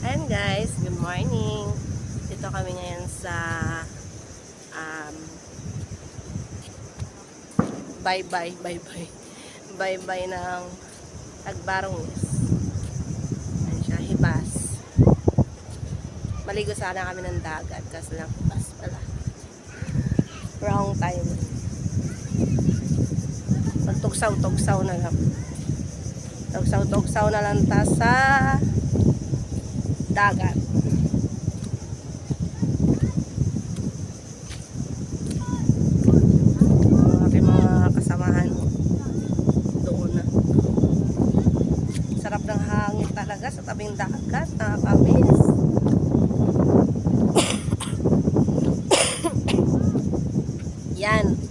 Ayan guys, good morning. Dito kami ngayon sa bye-bye ng Agbarongis. Ayan siya, Hibas. Maligo sana kami ng dagat kasi lang Hibas pala. Wrong time. Magtugsaw-tugsaw na lang. Tugsaw-tugsaw na lang ta sa dagat. Aking mga kasamahan doon na. Sarap ng hangin talaga sa tabing dagat, nakakamiss. Yan.